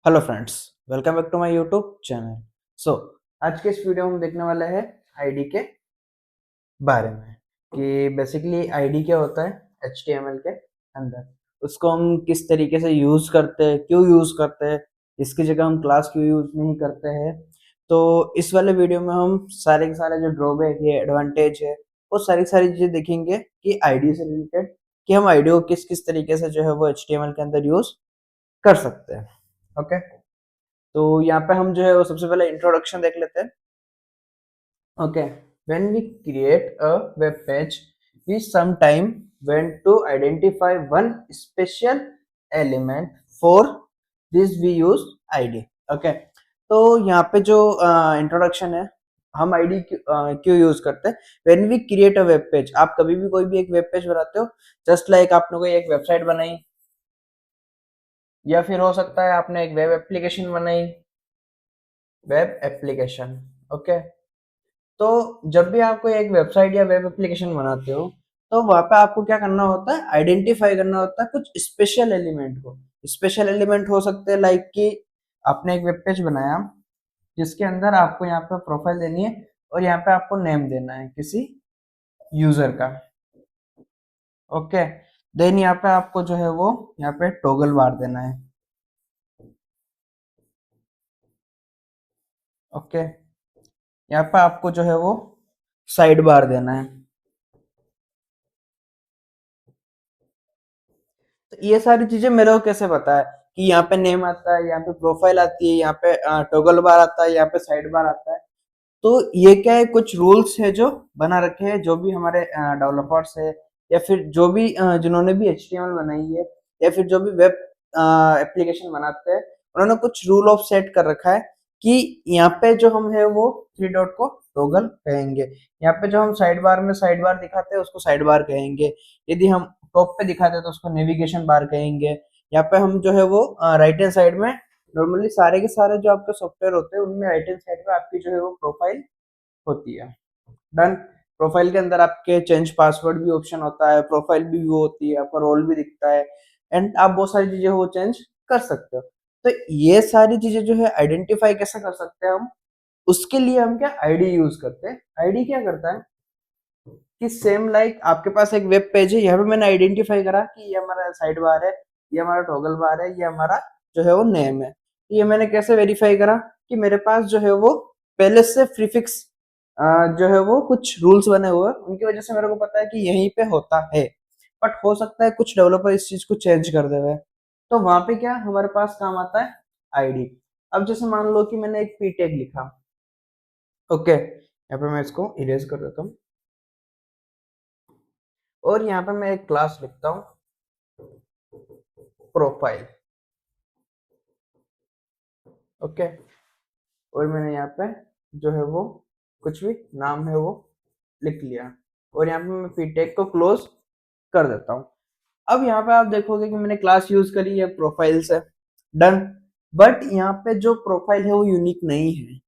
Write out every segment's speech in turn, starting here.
Hello friends, welcome back to my YouTube channel. So आज के इस वीडियो में हम देखने वाले हैं आईडी के बारे में कि बेसिकली आईडी क्या होता है HTML के अंदर, उसको हम किस तरीके से यूज़ करते हैं, क्यों यूज़ करते हैं, इसकी जगह हम क्लास क्यों यूज़ नहीं करते हैं। तो इस वाले वीडियो में हम सारे के सारे जो ड्रॉबैक है, एडवांटेज है, वो सारी सारी चीज़ें देखेंगे कि आईडी से रिलेटेड, कि हम आईडी को किस किस तरीके से जो है वो HTML के अंदर यूज़ कर सकते हैं। ओके, तो यहाँ पे हम जो है वो सबसे पहले इंट्रोडक्शन देख लेते हैं। Okay, when we create a web page, we sometime want to identify one special element. For this we use id. Okay, तो यहाँ पे जो इंट्रोडक्शन है, हम आईडी क्यों यूज करते हैं। When we create a web page, आप कभी भी कोई भी एक वेब पेज बनाते हो, जस्ट लाइक आपने कोई एक वेबसाइट बनाई, या फिर हो सकता है आपने एक वेब एप्लीकेशन बनाई, वेब एप्लीकेशन। ओके, तो जब भी आप कोई एक वेबसाइट या वेब एप्लीकेशन बनाते हो, तो वहां पे आपको क्या करना होता है, आइडेंटिफाई करना होता है कुछ स्पेशल एलिमेंट को। स्पेशल एलिमेंट हो सकते हैं लाइक कि आपने एक वेब पेज बनाया जिसके अंदर आपको यहाँ पे प्रोफाइल देनी है और यहाँ पे आपको नेम देना है किसी यूजर का। ओके, देन यहाँ पे आपको जो है वो यहाँ पे टॉगल बार देना है। ओके, यहाँ पे आपको जो है वो साइड बार देना है। तो ये सारी चीजें मेरे को कैसे पता है कि यहाँ पे नेम आता है, यहाँ पे प्रोफाइल आती है, यहाँ पे टॉगल बार आता है, यहाँ पे साइड बार आता है। तो ये क्या है, कुछ रूल्स है जो बना रखे हैं, जो भी हमारे डेवलपर्स है, या फिर जो भी जिन्होंने भी HTML बनाई है, या फिर जो भी वेब एप्लीकेशन बनाते हैं, उन्होंने कुछ रूल ऑफ सेट कर रखा है कि यहाँ पे जो हम है वो थ्री डॉट को टॉगल कहेंगे, यहाँ पे जो हम साइड बार में साइड बार दिखाते हैं उसको साइड बार कहेंगे, यदि हम टॉप पे दिखाते हैं तो उसको नेविगेशन बार कहेंगे। यहाँ पे हम जो है वो राइट हैंड साइड में, नॉर्मली सारे के सारे जो आपके सॉफ्टवेयर होते हैं उनमें राइट हैंड साइड पे आपकी जो है वो प्रोफाइल होती है। डन। प्रोफाइल के अंदर आपके चेंज पासवर्ड भी ऑप्शन होता है, प्रोफाइल भी व्यू होती है, आपका रोल भी दिखता है, एंड आप बहुत सारी चीजें वो चेंज कर सकते हो। तो ये सारी चीजें जो है आइडेंटिफाई कैसे कर सकते हैं हम, उसके लिए हम क्या आईडी यूज करते हैं। आईडी क्या करता है कि सेम लाइक आपके पास एक वेब पेज है, यहाँ पे मैंने आइडेंटिफाई करा कि ये हमारा साइड बार है, ये हमारा टॉगल बार है, ये हमारा जो है वो नेम है। ये मैंने कैसे वेरीफाई करा कि मेरे पास जो है वो पहले से प्रीफिक्स जो है वो कुछ रूल्स बने हुए हैं, उनकी वजह से मेरे को पता है कि यहीं पे होता है। बट हो सकता है कुछ डेवलपर इस चीज को चेंज कर दे हुए, तो वहां पे क्या हमारे पास काम आता है आईडी। अब जैसे मान लो कि मैंने एक पी टैग लिखा। ओके, यहाँ पे मैं इसको इरेज कर देता हूँ और यहाँ पे मैं एक क्लास लिखता हूँ प्रोफाइल। ओके, और मैंने यहाँ पे जो है वो कुछ भी नाम है वो लिख लिया, और यहाँ पे मैं पीटेक को क्लोज कर देता हूँ। अब यहाँ पे आप देखोगे कि मैंने क्लास यूज करी है प्रोफाइल से। डन। बट यहाँ पे जो प्रोफाइल है वो यूनिक नहीं है।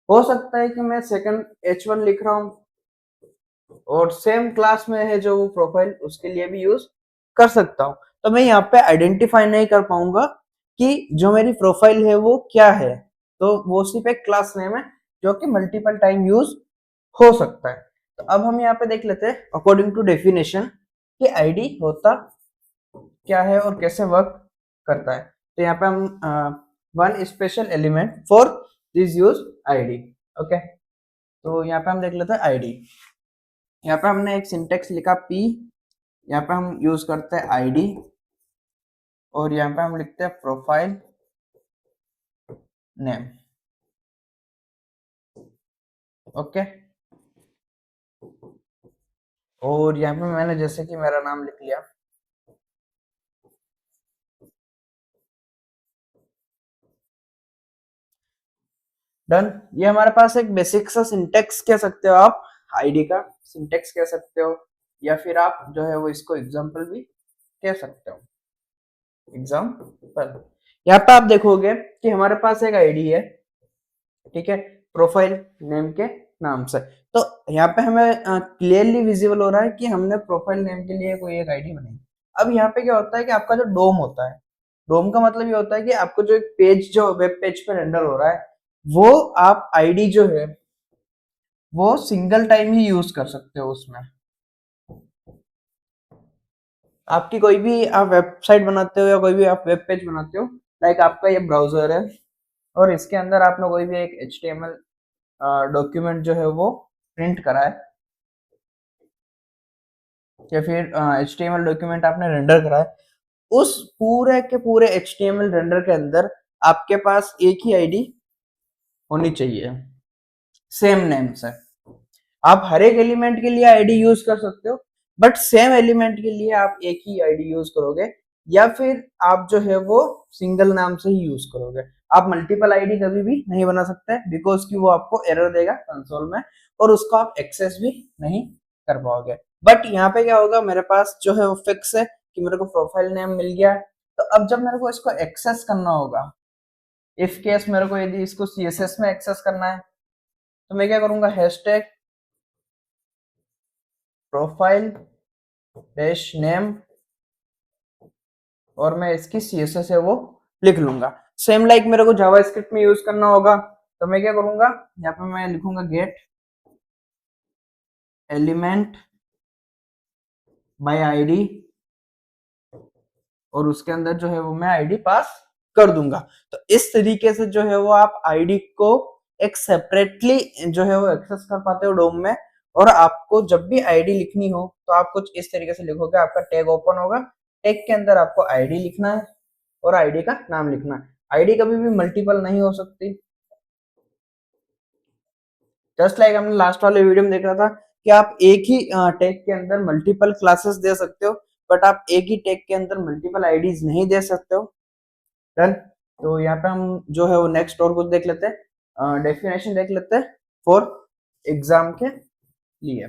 हो सकता है कि मैं सेकंड H1 लिख रहा हूँ और सेम क्लास में है जो वो प्रोफाइल, उसके लिए भी यूज कर सकता हूँ। तो मैं यहाँ पे आइडेंटिफाई नहीं कर पाऊंगा कि जो मेरी प्रोफाइल है वो क्या है। तो वो सिर्फ एक क्लास नेम है जो कि मल्टीपल टाइम यूज हो सकता है। तो अब हम यहाँ पे देख लेते हैं अकॉर्डिंग टू डेफिनेशन कि आईडी होता क्या है और कैसे वर्क करता है। तो यहाँ पे हम one special element for this use ID. Okay, तो यहाँ पे हम देख लेते हैं आईडी। यहाँ पे हमने एक सिंटेक्स लिखा पी, यहाँ पे हम यूज करते हैं आईडी, और यहाँ पे हम लिखते हैं प्रोफाइल नेम। ओके, और यहाँ पे मैंने जैसे कि मेरा नाम लिख लिया। डन। ये हमारे पास एक बेसिक सा सिंटेक्स कह सकते हो आप, आईडी का सिंटेक्स कह सकते हो, या फिर आप जो है वो इसको एग्जाम्पल भी कह सकते हो। एग्जाम्पल, यहाँ पे आप देखोगे कि हमारे पास एक आईडी है, ठीक है, प्रोफाइल नेम के नाम से। तो यहाँ पे हमें क्लियरली विजिबल हो रहा है कि हमने प्रोफाइल नेम के लिए कोई एक आईडी बनाई। अब यहाँ पे क्या होता है कि आपका जो डोम होता है, डोम का मतलब ये होता है कि आपको जो एक पेज जो वेब पेज पे रेंडर हो रहा है वो आप आईडी जो है वो सिंगल टाइम ही यूज कर सकते हो उसमें। आपकी कोई भी आप वेबसाइट बनाते हो या कोई भी आप वेब पेज बनाते हो, लाइक आपका ये ब्राउजर है और इसके अंदर आपने कोई भी एक HTML डॉक्यूमेंट जो है वो प्रिंट करा है या फिर HTML डॉक्यूमेंट आपने रेंडर करा है, उस पूरे के पूरे HTML रेंडर के अंदर आपके पास एक ही आईडी होनी चाहिए सेम नेम से। आप हर एक एलिमेंट के लिए आईडी यूज कर सकते हो, बट सेम एलिमेंट के लिए आप एक ही आईडी यूज करोगे, या फिर आप जो है वो सिंगल नाम से ही यूज करोगे। आप मल्टीपल आईडी कभी भी नहीं बना सकते, बिकॉज कि वो आपको एरर देगा कंसोल में और उसको आप एक्सेस भी नहीं कर पाओगे। बट यहाँ पे क्या होगा, मेरे पास जो है वो फिक्स है कि मेरे को प्रोफाइल नेम मिल गया है। तो अब जब मेरे को इसको एक्सेस करना होगा, इफ केस मेरे को यदि इसको CSS में एक्सेस करना है, तो मैं क्या करूंगा, हैशटैग प्रोफाइल डैश नेम और मैं इसकी CSS है वो लिख लूंगा। सेम लाइक मेरे को जावास्क्रिप्ट में यूज करना होगा, तो मैं क्या करूंगा, यहाँ पे मैं लिखूंगा गेट एलिमेंट बाय आईडी और उसके अंदर जो है वो मैं आईडी पास कर दूंगा। तो इस तरीके से जो है वो आप आईडी को एक सेपरेटली जो है वो एक्सेस कर पाते हो डोम में। और आपको जब भी आईडी लिखनी हो तो आप कुछ इस तरीके से लिखोगे, आपका टैग ओपन होगा, टैग के अंदर आपको आईडी लिखना है और आईडी का नाम लिखना है। आईडी कभी भी मल्टीपल नहीं हो सकती। जस्ट लाइक हमने लास्ट वाले वीडियो में देखा था कि आप एक ही टैग के अंदर मल्टीपल क्लासेस दे सकते हो, बट आप एक ही टैग के अंदर मल्टीपल आईडीज नहीं दे सकते हो। डन। तो यहाँ पे हम जो है वो नेक्स्ट और कुछ देख लेते हैं, डेफिनेशन देख लेते हैं फॉर एग्जाम के लिए।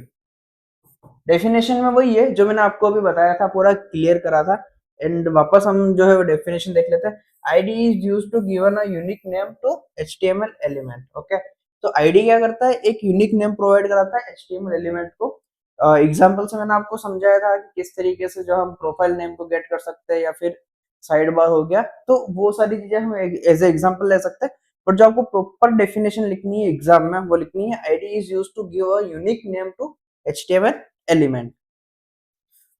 डेफिनेशन में वही है जो मैंने आपको अभी बताया था, पूरा क्लियर करा था। एंड वापस हम जो है वो डेफिनेशन देख लेते हैं। ID is used to given a unique name to HTML element. Okay, तो आईडी क्या करता है, एक यूनिक नेम प्रोवाइड कराता है HTML एलिमेंट को। एग्जाम्पल से मैंने आपको समझाया था कि किस तरीके से जो हम प्रोफाइल नेम को गेट कर सकते हैं या फिर साइड बार हो गया, तो वो सारी चीजें हम एज ए एग्जाम्पल ले सकते हैं। बट जो आपको प्रॉपर डेफिनेशन लिखनी है एग्जाम में, वो लिखनी है ID is used to give a unique name to HTML element,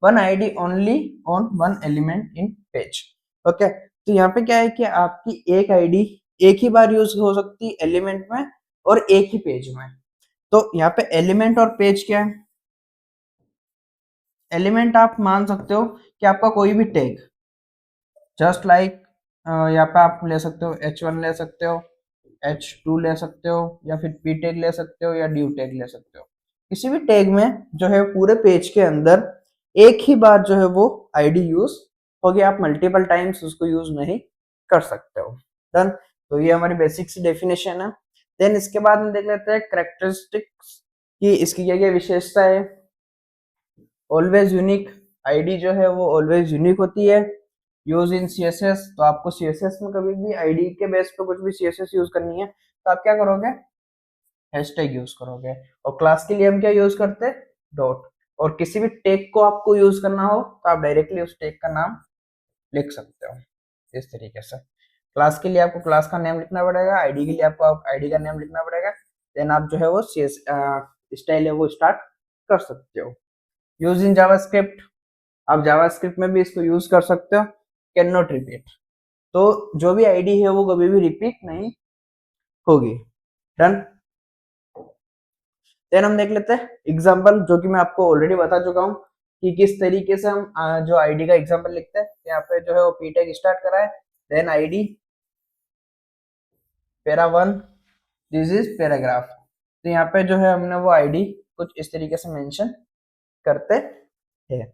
one id only on one element in page। Okay, तो यहाँ पे क्या है कि आपकी एक आईडी एक ही बार यूज हो सकती है एलिमेंट में और एक ही पेज में। तो यहाँ पे एलिमेंट और पेज क्या है, एलिमेंट आप मान सकते हो कि आपका कोई भी टैग, जस्ट लाइक यहाँ पे आप ले सकते हो H1 ले सकते हो, H2 ले सकते हो, या फिर P टैग ले सकते हो या ड्यू टैग ले सकते हो। किसी भी टैग में जो है पूरे पेज के अंदर एक ही बार जो है वो आईडी यूज होगी, आप मल्टीपल टाइम्स उसको यूज नहीं कर सकते हो। डन। तो ये हमारी बेसिक सी डेफिनेशन है। देन इसके बाद हम देख लेते हैं करेक्टरिस्टिक्स की, इसकी क्या क्या विशेषता है। ऑलवेज यूनिक, आईडी जो है वो ऑलवेज यूनिक होती है। यूज इन CSS, तो आपको CSS में कभी भी आईडी के बेस पे कुछ भी CSS यूज करनी है तो आप क्या करोगे, हैशटैग यूज करोगे। और क्लास के लिए हम क्या यूज करते हैं, डॉट। और किसी भी टैग को आपको यूज करना हो तो आप डायरेक्टली उस टैग का नाम लिख सकते हो इस तरीके से। क्लास के लिए आपको क्लास का नेम लिखना पड़ेगा, आईडी के लिए आपको आईडी का नेम लिखना पड़ेगा। देन आप जो है वो स्टाइल है वो स्टार्ट कर सकते हो। यूज इन जावास्क्रिप्ट, आप जावास्क्रिप्ट में भी इसको यूज कर सकते हो। कैन नॉट रिपीट, तो जो भी आईडी है वो कभी भी रिपीट नहीं होगी। डन। देन हम देख लेते हैं एग्जांपल, जो कि मैं आपको ऑलरेडी बता चुका हूँ कि किस तरीके से हम जो आईडी का एग्जांपल लिखते हैं। यहाँ पे जो है वो P टैग स्टार्ट करा है, then ID para 1, this is paragraph. तो यहाँ पे जो है हमने वो आईडी कुछ इस तरीके से मेंशन करते हैं।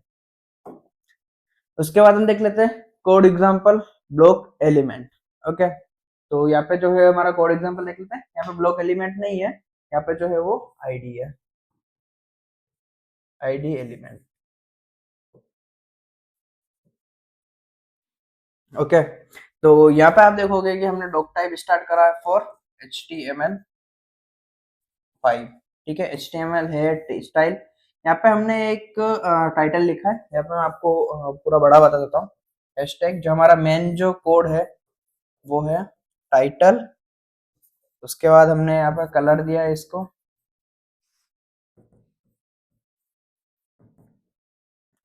उसके बाद हम देख लेते हैं code example block element. Okay, तो यहाँ पे जो है हमारा कोड एग्जांपल देख लेते हैं। यहाँ पे ब्लॉक एलिमेंट नहीं है, यहाँ पे जो है वो आईडी है, आईडी एलिमेंट। ओके, तो यहाँ पे आप देखोगे कि हमने डॉक टाइप स्टार्ट करा है फॉर HTML5। ठीक है, HTML है स्टाइल। यहाँ पे हमने एक टाइटल लिखा है, यहाँ पे मैं आपको पूरा बड़ा बता देता हूँ। हैशटैग जो हमारा मेन जो कोड है वो है टाइटल। उसके बाद हमने यहाँ पे कलर दिया है इसको,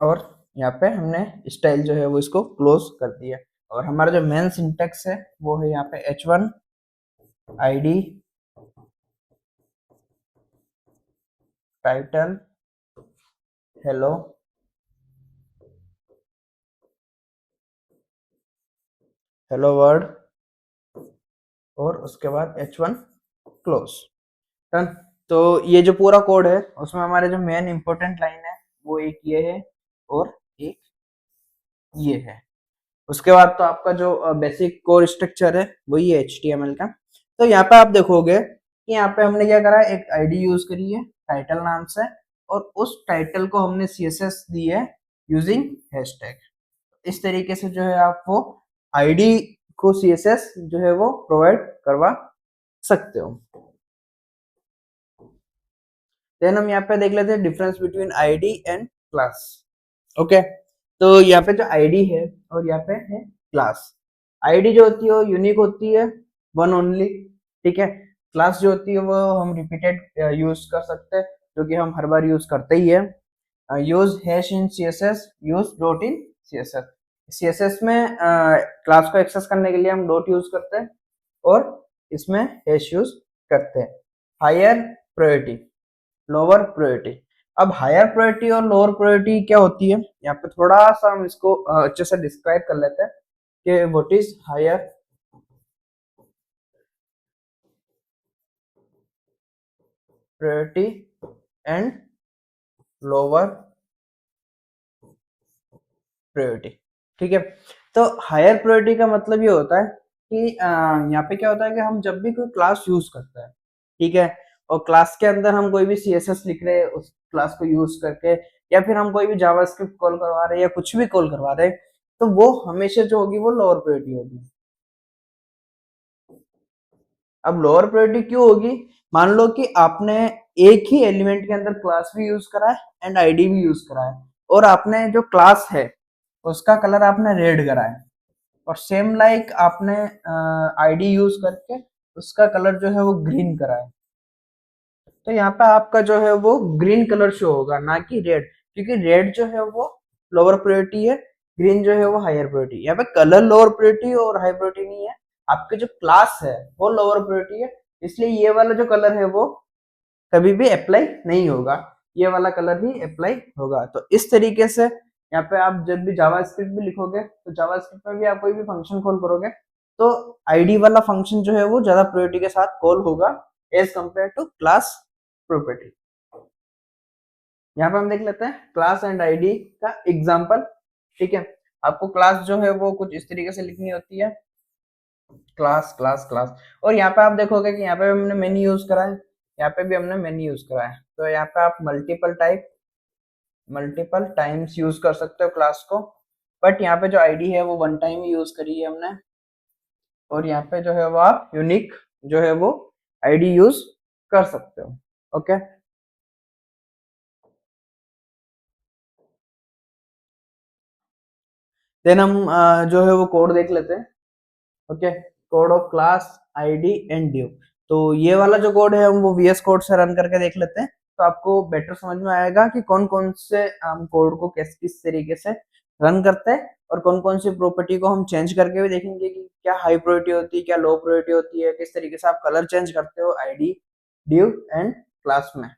और यहाँ पे हमने स्टाइल जो है वो इसको क्लोज कर दिया। और हमारा जो मेन सिंटेक्स है वो है यहाँ पे h1 id title hello hello word, और उसके बाद h1 क्लोज। डन। तो ये जो पूरा कोड है उसमें हमारे जो मेन इंपॉर्टेंट लाइन है वो एक ये है और एक ये है। उसके बाद तो आपका जो बेसिक कोर स्ट्रक्चर है वही है HTML का। तो यहाँ पे आप देखोगे कि यहाँ पे हमने क्या करा, एक आईडी यूज करी है टाइटल नाम से, और उस टाइटल को हमने CSS दी है यूजिंग हैशटैग। इस तरीके से जो है आप वो आईडी को CSS जो है वो प्रोवाइड करवा सकते हो। देन हम यहाँ पे देख लेते हैं difference between ID and class. Okay, तो यहाँ पे जो आईडी है और यहाँ पे है क्लास। आईडी जो होती है वो यूनिक होती है, वन ओनली, ठीक है। क्लास जो होती है वो हम रिपीटेड यूज कर सकते हैं, जो कि हम हर बार यूज करते ही है। Use hash in CSS, use dot in CSS। CSS में क्लास को एक्सेस करने के लिए हम डॉट यूज करते हैं, और इसमें हैश यूज करते हैं। Higher priority, lower priority. अब हायर प्रायोरिटी और लोअर प्रायोरिटी क्या होती है, यहाँ पे थोड़ा सा हम इसको अच्छे से डिस्क्राइब कर लेते हैं कि what is higher priority and lower priority, ठीक है। तो हायर प्रायोरिटी का मतलब ये होता है कि यहाँ पे क्या होता है कि हम जब भी कोई क्लास यूज करते हैं, ठीक है, और क्लास के अंदर हम कोई भी CSS लिख रहे हैं उस क्लास को यूज करके, या फिर हम कोई भी जावास्क्रिप्ट कॉल करवा रहे हैं या कुछ भी कॉल करवा रहे हैं, तो वो हमेशा जो होगी वो लोअर प्रायोरिटी होगी। अब लोअर प्रायोरिटी क्यों होगी, मान लो कि आपने एक ही एलिमेंट के अंदर क्लास भी यूज करा है एंड आईडी भी यूज करा है, और आपने जो क्लास है उसका कलर आपने रेड करा है, और सेम लाइक आपने आईडी यूज करके उसका कलर जो है वो ग्रीन करा है, तो यहाँ पे आपका जो है वो ग्रीन कलर शो होगा, ना कि रेड, क्योंकि रेड जो है वो लोअर प्रायोरिटी है, ग्रीन जो है वो हायर प्रायोरिटी। यहाँ पे कलर लोअर प्रायोरिटी और हाई प्रायोरिटी नहीं है, आपके जो क्लास है वो लोअर प्रायोरिटी है, इसलिए ये वाला जो कलर है वो कभी भी अप्लाई नहीं होगा, ये वाला कलर ही अप्लाई होगा। तो इस तरीके से यहाँ पे आप जब भी जावास्क्रिप्ट भी लिखोगे तो जावास्क्रिप्ट में भी आप कोई भी फंक्शन कॉल करोगे तो आईडी वाला फंक्शन जो है वो ज्यादा प्रायोरिटी के साथ कॉल होगा as compare to class property. यहाँ पे हम देख लेते हैं क्लास एंड आईडी का एग्जांपल, ठीक है। आपको क्लास जो है वो कुछ इस तरीके से लिखनी होती है, क्लास क्लास क्लास, और यहाँ पे आप देखोगे कि यहाँ पे हमने मेनी यूज करा है, यहाँ पे भी हमने मेनी यूज करा है, तो यहाँ पे आप मल्टीपल टाइम्स यूज कर सकते हो क्लास को, बट यहाँ पे जो आईडी है वो वन टाइम ही यूज करी है हमने, और यहाँ पे जो है वो आप यूनिक जो है वो आईडी यूज कर सकते हो। ओके, देन हम जो है वो कोड देख लेते हैं। Okay, code of class ID and due. तो ये वाला जो कोड है हम वो VS कोड से रन करके देख लेते हैं, तो आपको बेटर समझ में आएगा कि कौन कौन से हम कोड को किस तरीके से रन करते हैं, और कौन कौन सी प्रॉपर्टी को हम चेंज करके भी देखेंगे कि क्या हाई प्रायोरिटी होती है, क्या लो प्रायोरिटी होती है, किस तरीके से आप कलर चेंज करते हो आईडी ड्यू एंड क्लास में।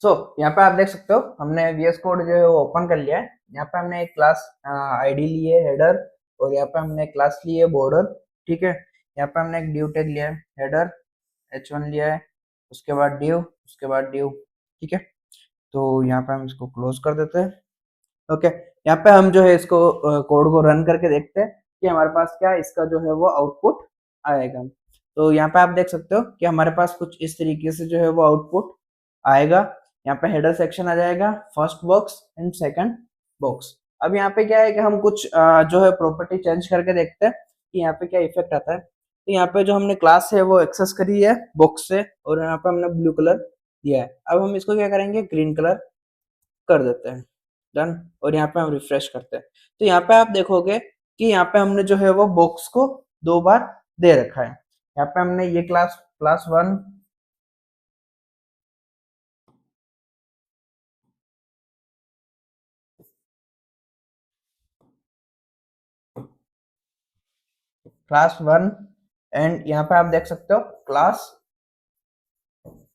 सो यहाँ पे आप देख सकते हो हमने VS कोड जो है वो ओपन कर लिया है। यहाँ पे हमने एक क्लास आईडी ली है हेडर, और यहाँ पे हमने क्लास ली है बॉर्डर, ठीक है। यहाँ पे हमने एक ड्यू टैग लिया है हेडर, h1 लिया है, उसके बाद ड्यू, उसके बाद ड्यू, ठीक है। तो यहाँ पे हम इसको क्लोज कर देते हैं। ओके, यहाँ पे हम जो है इसको कोड को रन करके देखते हैं कि हमारे पास क्या इसका जो है वो आउटपुट आएगा। तो यहाँ पे आप देख सकते हो कि हमारे पास कुछ इस तरीके से जो है वो आउटपुट आएगा। यहाँ पे हेडर सेक्शन आ जाएगा, first box and second box. अब यहाँ पे क्या है कि हम कुछ जो है प्रॉपर्टी चेंज करके देखते हैं कि यहाँ पे क्या इफेक्ट आता है। तो यहाँ पे जो हमने क्लास है वो एक्सेस करी है बॉक्स से, और यहाँ पे हमने ब्लू कलर दिया है। अब हम इसको क्या करेंगे, ग्रीन कलर कर देते हैं। डन, और यहाँ पे हम रिफ्रेश करते हैं, तो यहाँ पे आप देखोगे कि यहाँ पे हमने जो है वो बॉक्स को 2 बार दे रखा है। यहाँ पे हमने ये क्लास 1 एंड यहाँ पे आप देख सकते हो क्लास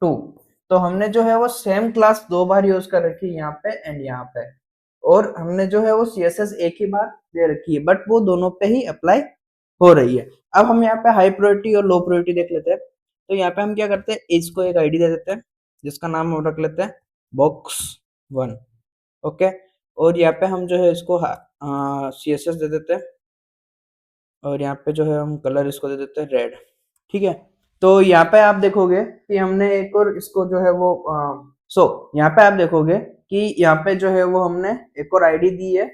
2। तो हमने जो है वो सेम क्लास 2 बार यूज कर रखी है यहाँ पे एंड यहाँ पे, और हमने जो है वो CSS एक ही बार दे रखी है, बट वो दोनों पे ही अप्लाई हो रही है। अब हम यहाँ पे हाई प्रायोरिटी और लो प्रायोरिटी देख लेते हैं। तो यहाँ पे हम क्या करते हैं, इसको एक आईडी दे देते हैं जिसका नाम हम रख लेते हैं बॉक्स 1। ओके, और यहाँ पे हम जो है इसको CSS दे देते हैं, और यहाँ पे जो है हम कलर इसको दे देते हैं रेड। ठीक है, तो यहाँ पे आप देखोगे कि हमने एक और इसको जो है वो यहाँ पे आप देखोगे कि यहाँ पे जो है वो हमने एक और आईडी दी है।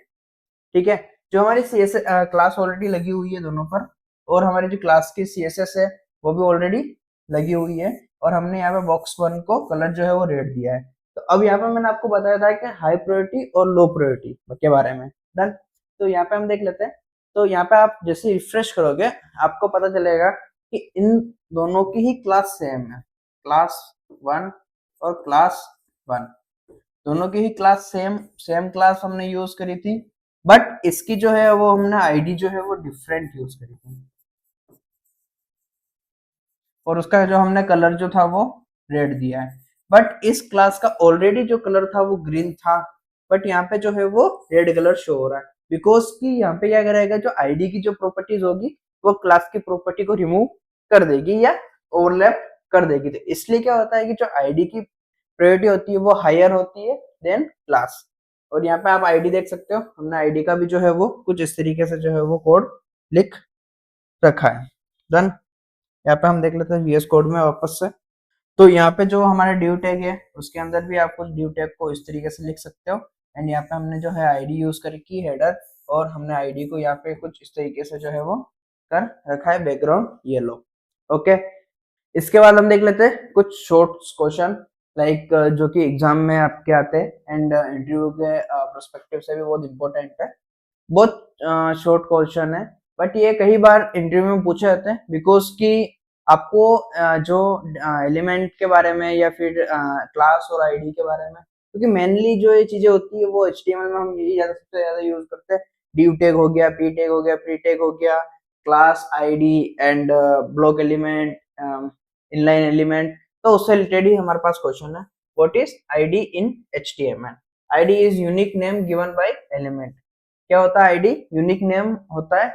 ठीक है, जो हमारी CSS क्लास ऑलरेडी लगी हुई है दोनों पर, और हमारी जो क्लास की CSS है वो भी ऑलरेडी लगी हुई है, और हमने यहाँ पे बॉक्स 1 को कलर जो है वो रेड दिया है। तो अब यहाँ पे मैंने आपको बताया था कि हाई प्रायोरिटी और लो प्रायोरिटी के बारे में। डन, तो यहाँ पे हम देख लेते हैं। तो यहाँ पे आप जैसे रिफ्रेश करोगे आपको पता चलेगा कि इन दोनों की ही क्लास सेम है, क्लास 1 और क्लास 1 दोनों की ही क्लास सेम क्लास हमने यूज करी थी, बट इसकी जो है वो हमने आईडी जो है वो डिफरेंट यूज करी थी, और उसका जो हमने कलर जो था वो रेड दिया है। बट इस क्लास का ऑलरेडी जो कलर था वो ग्रीन था, बट यहाँ पे जो है वो रेड कलर शो हो रहा है, बिकॉज कि यहाँ पे क्या करेगा, जो आईडी की जो प्रॉपर्टीज होगी वो क्लास की प्रॉपर्टी को रिमूव कर देगी या ओवरलैप कर देगी। तो इसलिए क्या होता है कि जो आईडी की प्रायोरिटी होती है वो हायर होती है देन क्लास। और यहाँ पे आप आईडी देख सकते हो, हमने आईडी का भी जो है वो कुछ इस तरीके से जो है वो कोड लिख रखा है। डन, यहाँ पे हम देख लेते हैं VS कोड में वापस से। तो यहाँ पे जो हमारा ड्यू टैग है उसके अंदर भी आप कुछ ड्यू टैग को इस तरीके से लिख सकते हो, एंड यहाँ पे हमने जो है आईडी यूज करके हेडर, और हमने आईडी को यहाँ पे कुछ इस तरीके से जो है वो कर रखा है बैकग्राउंड येलो। ओके, इसके बाद हम देख लेते हैं कुछ शॉर्ट क्वेश्चन लाइक जो कि एग्जाम में आपके आते हैं एंड इंटरव्यू के पर्सपेक्टिव से भी बहुत इंपॉर्टेंट है। बहुत शॉर्ट क्वेश्चन है, बट ये कई बार इंटरव्यू में पूछे जाते हैं, बिकॉज कि आपको जो एलिमेंट के बारे में या फिर क्लास और आईडी के बारे में, क्योंकि मेनली जो ये चीजें होती है वो HTML में हम यही ज्यादा सबसे ज्यादा यूज करते हैं। ड्यू टैग हो गया, पी टैग हो गया, प्री टैग हो गया, class ID and block element, inline element. तो उससे रिलेटेड ही हमारे पास क्वेश्चन है, what is ID in HTML? ID is unique name given by element. क्या होता है आईडी? यूनिक नेम होता है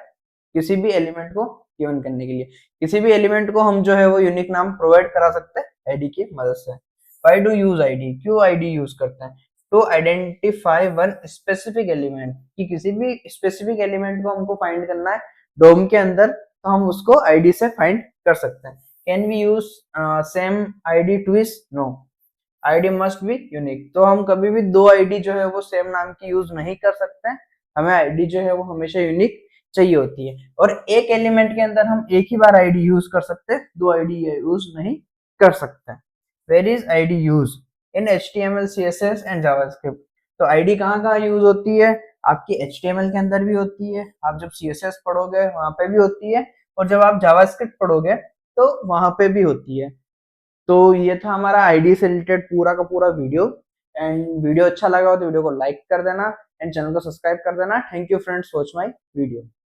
किसी भी एलिमेंट को गिवन करने के लिए। किसी भी एलिमेंट को हम जो है वो यूनिक नाम प्रोवाइड करा सकते हैं आईडी की मदद से। Why do use ID? क्यों आईडी यूज करते हैं? To identify one specific element, कि किसी भी स्पेसिफिक एलिमेंट को हमको फाइंड करना है डोम के अंदर, तो हम उसको आईडी से फाइंड कर सकते हैं। Can we use same ID twice? No, ID must be unique. तो हम कभी भी दो आईडी जो है वो सेम नाम की यूज नहीं कर सकते हैं, हमें आईडी जो है वो हमेशा यूनिक चाहिए होती है। और एक एलिमेंट के अंदर हम एक ही बार आईडी यूज कर सकते हैं, दो आईडी यूज नहीं कर सकते। Where is ID use? In HTML, CSS and JavaScript. तो आईडी कहाँ कहाँ यूज होती है? आपकी HTML के अंदर भी होती है, आप जब CSS पढ़ोगे वहां पे भी होती है, और जब आप जावास्क्रिप्ट पढ़ोगे तो वहां पे भी होती है। तो ये था हमारा आईडी से रिलेटेड पूरा का पूरा वीडियो। एंड वीडियो अच्छा लगा हो तो वीडियो को लाइक कर देना एंड चैनल को सब्सक्राइब कर देना। Thank you friends, watch my video.